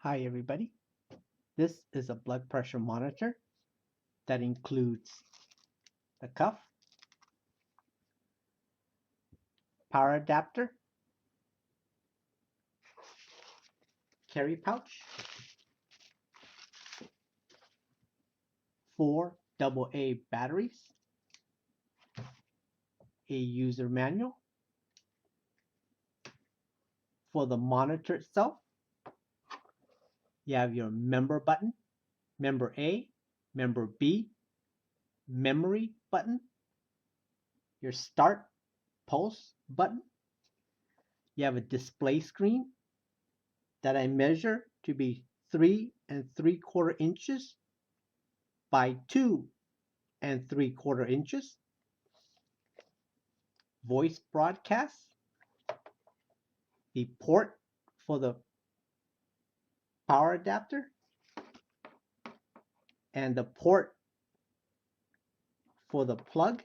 Hi everybody, this is a blood pressure monitor that includes the cuff, power adapter, carry pouch, 4 AA batteries, a user manual. For the monitor itself, you have your member button, member A, member B, memory button, your start pulse button. You have a display screen that I measure to be 3 3/4 inches by 2 3/4 inches. Voice broadcast, the port for the power adapter, and the port for the plug.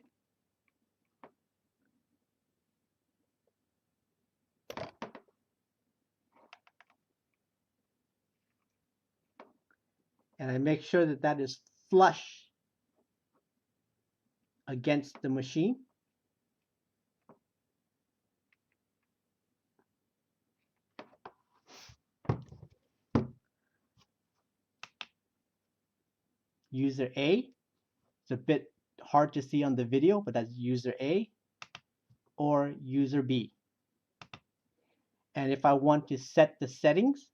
And I make sure that that is flush against the machine. User A, it's a bit hard to see on the video, but that's user A or user B. And if I want to set the settings,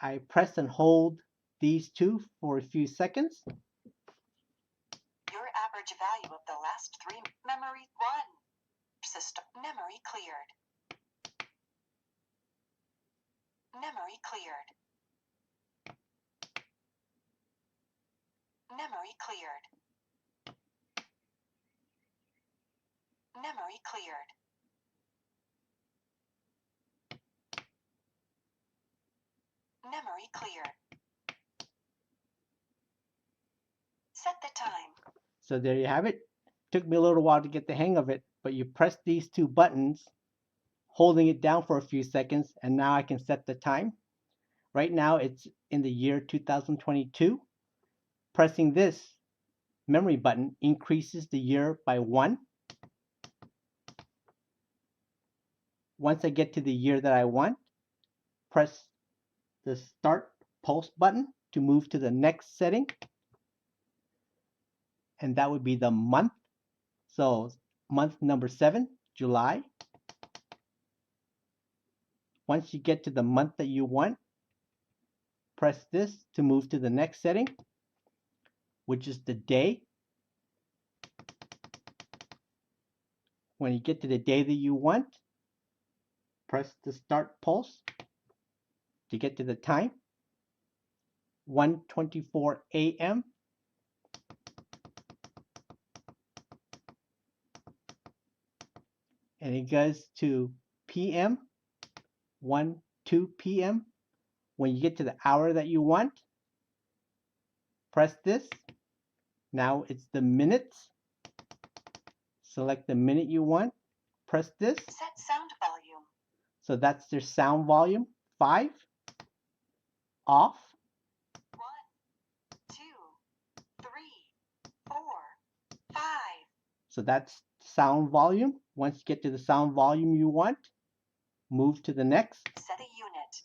I press and hold these two for a few seconds. Your average value of the last 3 memory 1 system memory cleared. Memory cleared. Memory cleared. Memory cleared. Memory cleared. Set the time. So there you have it. Took me a little while to get the hang of it, but you press these two buttons, holding it down for a few seconds, and now I can set the time. Right now it's in the year 2022. Pressing this memory button increases the year by 1. Once I get to the year that I want, press the start pulse button to move to the next setting, and that would be the month. So month number 7, July. Once you get to the month that you want, press this to move to the next setting, which is the day. When you get to the day that you want, press the start pulse to get to the time, 1:24 a.m. And it goes to p.m., 1:02 p.m. When you get to the hour that you want, press this. Now it's the minutes. Select the minute you want. Press this. Set sound volume. So that's their sound volume. 5. Off. 1, 2, 3, 4, 5. So that's sound volume. Once you get to the sound volume you want, move to the next. Set a unit.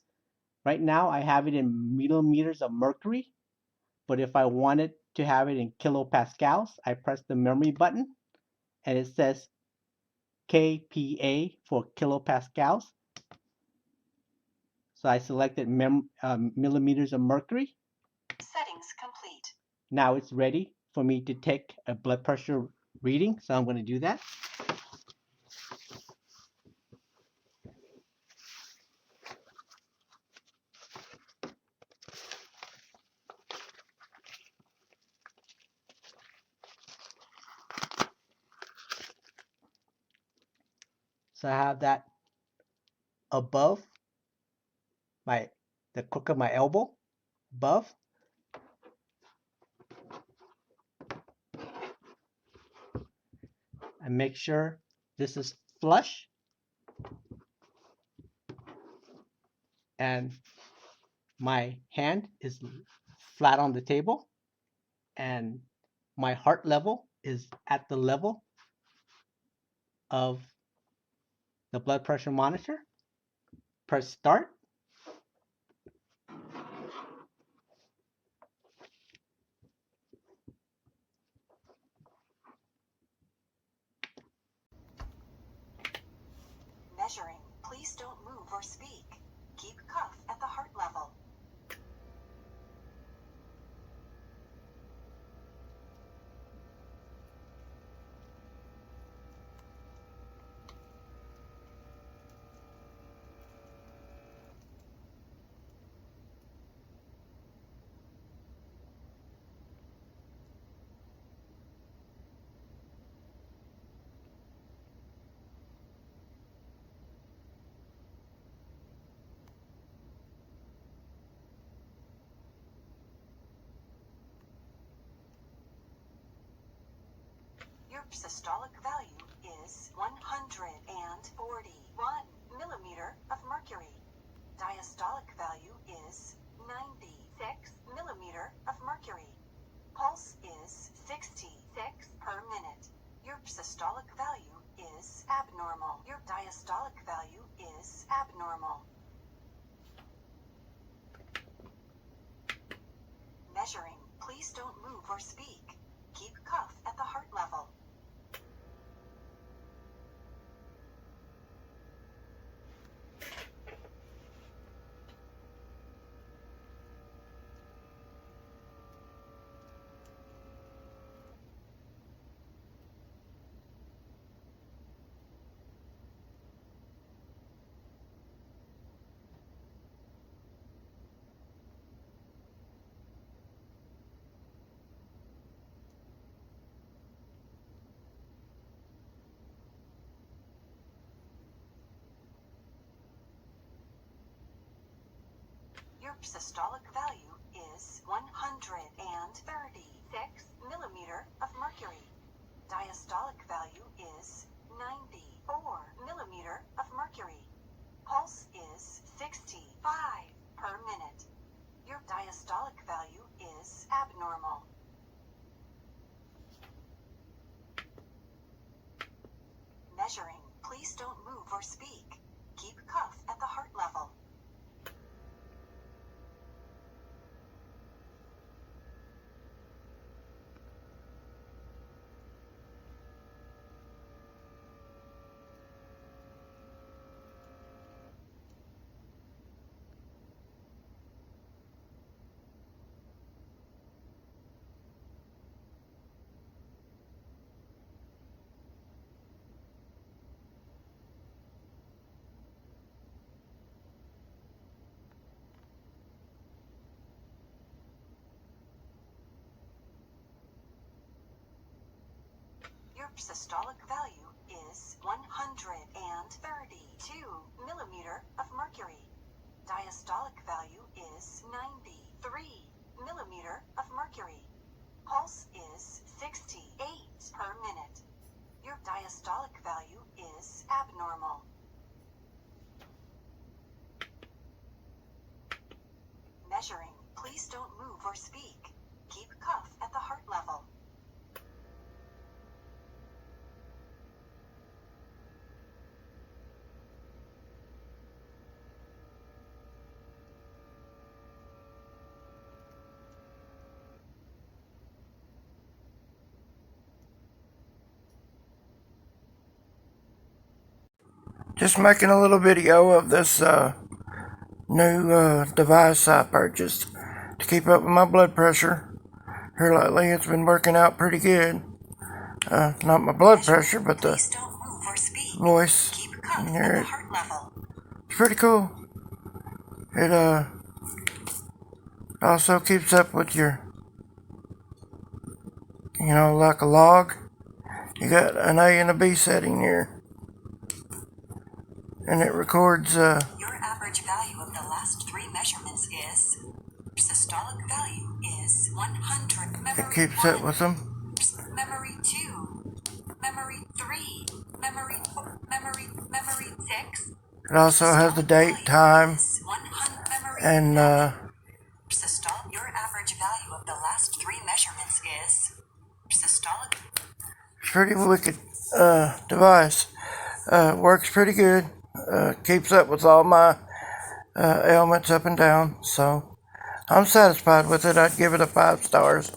Right now I have it in millimeters of mercury, but if I wanted to have it in kilopascals, I press the memory button and it says kPa for kilopascals. So I selected millimeters of mercury. Settings complete. Now it's ready for me to take a blood pressure reading, so I'm going to do that. So I have that above the crook of my elbow, above. And make sure this is flush. And My hand is flat on the table, and my heart level is at the level of the blood pressure monitor. Press start. Measuring. Please don't move or speak. Keep cuff at the heart level. Your systolic value is 141 millimeter of mercury. Diastolic value is 96 millimeter of mercury. Pulse is 66 per minute. Your systolic value is abnormal. Your diastolic value is abnormal. Measuring. Please don't move or speak. Keep cuff at the heart level. Your systolic value is 136 millimeter of mercury. Diastolic value is 94 millimeter of mercury. Pulse is 65 per minute. Your diastolic value is abnormal. Measuring. Please don't move or speak. Keep cuff at the heart level. Your systolic value is 132 millimeter of mercury. Diastolic value is 93 millimeter of mercury. Pulse is 68 per minute. Your diastolic value is abnormal. Measuring. Please don't move or speak. Keep cuff at the heart level. Just making a little video of this new device I purchased to keep up with my blood pressure. Here lately it's been working out pretty good. Not my blood pressure, but the voice. You can hear it. It's pretty cool. It also keeps up with your, like a log. You got an A and a B setting here. And it records Your average value of the last 3 measurements is systolic value is 100. Memory it keeps 1, up with them. Memory 2, memory 3, memory 4, memory 6. It also has the date, time, and is systolic. It's a pretty wicked device. Works pretty good. Keeps up with all my ailments up and down. So I'm satisfied with it. I'd give it a 5 stars.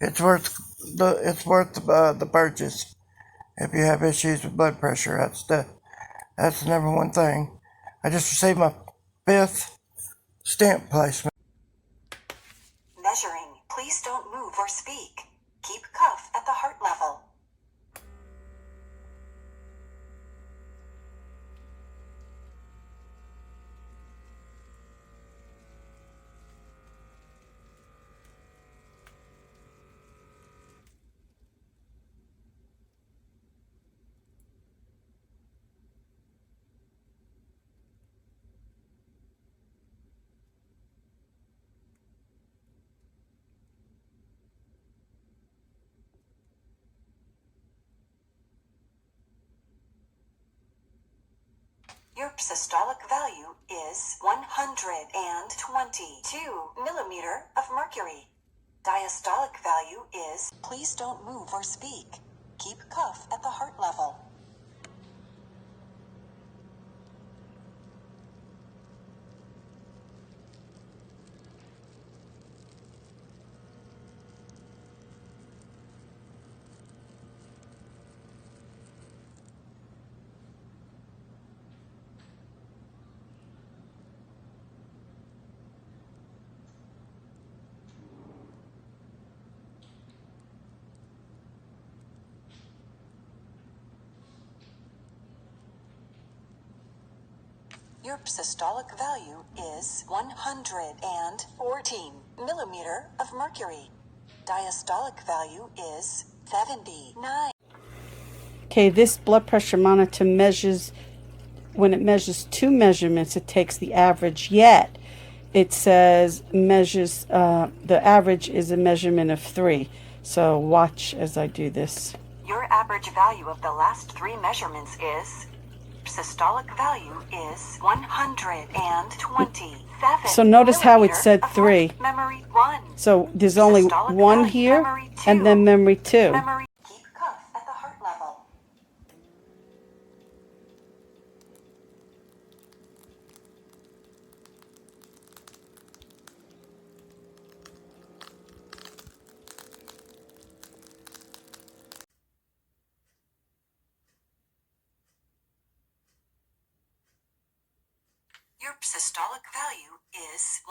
It's worth the purchase. If you have issues with blood pressure, that's the number one thing. I just received my 5th stamp placement. Measuring. Please don't move or speak. Keep cuff at the heart level. Your systolic value is 122 millimeter of mercury. Diastolic value is, please don't move or speak. Keep cuff at the heart level. Your systolic value is 114 millimeter of mercury. Diastolic value is 79. Okay, this blood pressure monitor measures, when it measures 2 measurements, it takes the average, yet it says measures, the average is a measurement of 3. So watch as I do this. Your average value of the last 3 measurements is, systolic value is 127. So notice how it said of 3. Memory 1. So there's only Systolic 1 value, here, memory and 2. then memory 2. Memory. Keep cuff at the heart level. Your systolic value is